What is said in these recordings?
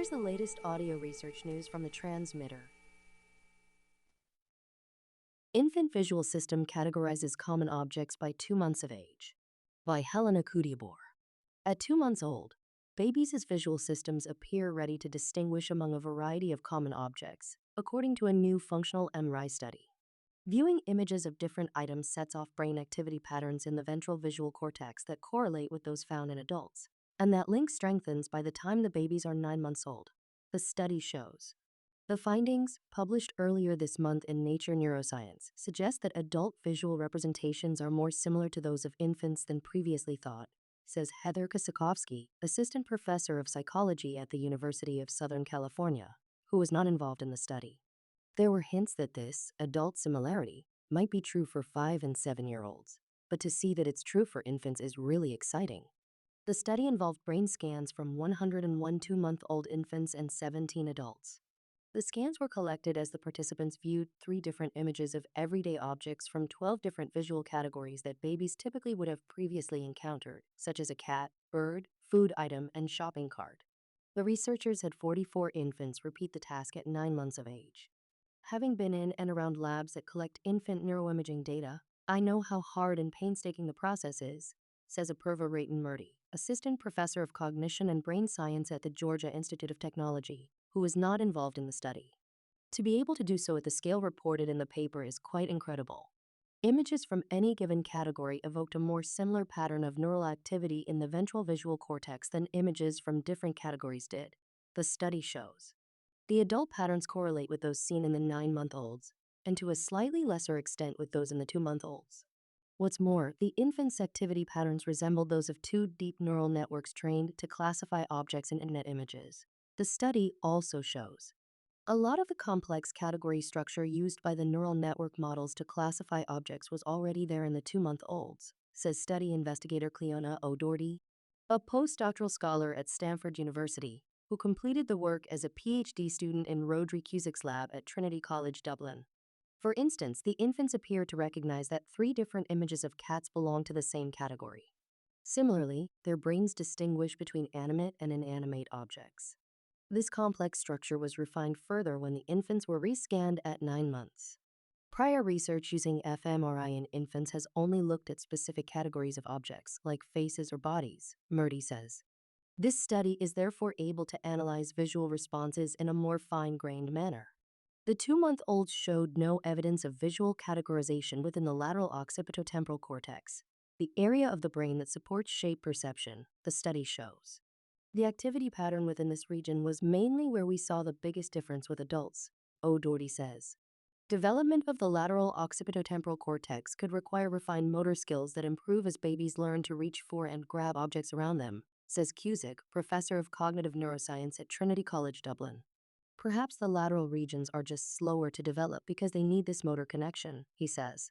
Here's the latest audio research news from the transmitter. Infant visual system categorizes common objects by 2 months of age. By Helena Kudibor. At 2 months old, babies' visual systems appear ready to distinguish among a variety of common objects, according to a new functional MRI study. Viewing images of different items sets off brain activity patterns in the ventral visual cortex that correlate with those found in adults, and that link strengthens by the time the babies are 9 months old, the study shows. The findings, published earlier this month in Nature Neuroscience, suggest that adult visual representations are more similar to those of infants than previously thought, says Heather Kosakowski, assistant professor of psychology at the University of Southern California, who was not involved in the study. There were hints that this adult similarity might be true for 5 and 7-year-olds, but to see that it's true for infants is really exciting. The study involved brain scans from 101 2-month-old infants and 17 adults. The scans were collected as the participants viewed 3 different images of everyday objects from 12 different visual categories that babies typically would have previously encountered, such as a cat, bird, food item, and shopping cart. The researchers had 44 infants repeat the task at 9 months of age. Having been in and around labs that collect infant neuroimaging data, I know how hard and painstaking the process is, says Apurva Ratan-Murthy, assistant professor of cognition and brain science at the Georgia Institute of Technology, who was not involved in the study. To be able to do so at the scale reported in the paper is quite incredible. Images from any given category evoked a more similar pattern of neural activity in the ventral visual cortex than images from different categories did, the study shows. The adult patterns correlate with those seen in the 9-month-olds, and to a slightly lesser extent with those in the 2-month-olds. What's more, the infant's activity patterns resembled those of 2 deep neural networks trained to classify objects in internet images. The study also shows a lot of the complex category structure used by the neural network models to classify objects was already there in the 2-month-olds, says study investigator Cleona O'Doherty, a postdoctoral scholar at Stanford University, who completed the work as a PhD student in Rhodri Cusick's lab at Trinity College Dublin. For instance, the infants appear to recognize that 3 different images of cats belong to the same category. Similarly, their brains distinguish between animate and inanimate objects. This complex structure was refined further when the infants were rescanned at 9 months. Prior research using fMRI in infants has only looked at specific categories of objects, like faces or bodies, Murthy says. This study is therefore able to analyze visual responses in a more fine-grained manner. The 2-month-olds showed no evidence of visual categorization within the lateral occipitotemporal cortex, the area of the brain that supports shape perception, the study shows. The activity pattern within this region was mainly where we saw the biggest difference with adults, O'Doherty says. Development of the lateral occipitotemporal cortex could require refined motor skills that improve as babies learn to reach for and grab objects around them, says Cusick, professor of cognitive neuroscience at Trinity College Dublin. Perhaps the lateral regions are just slower to develop because they need this motor connection, he says.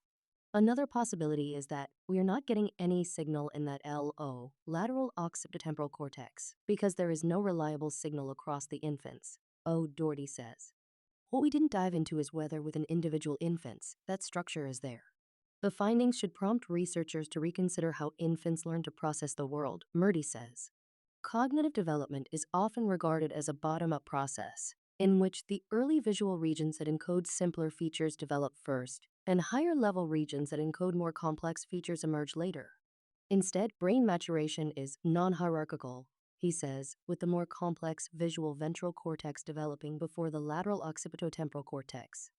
Another possibility is that we are not getting any signal in that LO, lateral occipitotemporal cortex, because there is no reliable signal across the infants, O'Doherty says. What we didn't dive into is whether within individual infants, that structure is there. The findings should prompt researchers to reconsider how infants learn to process the world, Murthy says. Cognitive development is often regarded as a bottom-up process, in which the early visual regions that encode simpler features develop first, and higher-level regions that encode more complex features emerge later. Instead, brain maturation is non-hierarchical, he says, with the more complex visual ventral cortex developing before the lateral occipitotemporal cortex.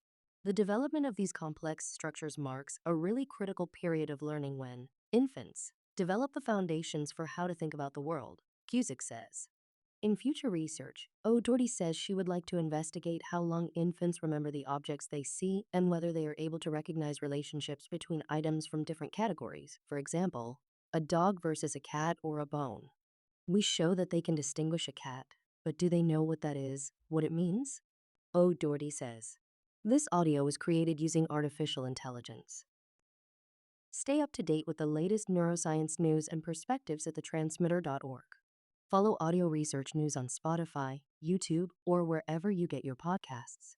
The development of these complex structures marks a really critical period of learning when infants develop the foundations for how to think about the world, Cusick says. In future research, O'Doherty says she would like to investigate how long infants remember the objects they see and whether they are able to recognize relationships between items from different categories, for example, a dog versus a cat or a bone. We show that they can distinguish a cat, but do they know what that is, what it means? O'Doherty says. This audio was created using artificial intelligence. Stay up to date with the latest neuroscience news and perspectives at thetransmitter.org. Follow audio research news on Spotify, YouTube, or wherever you get your podcasts.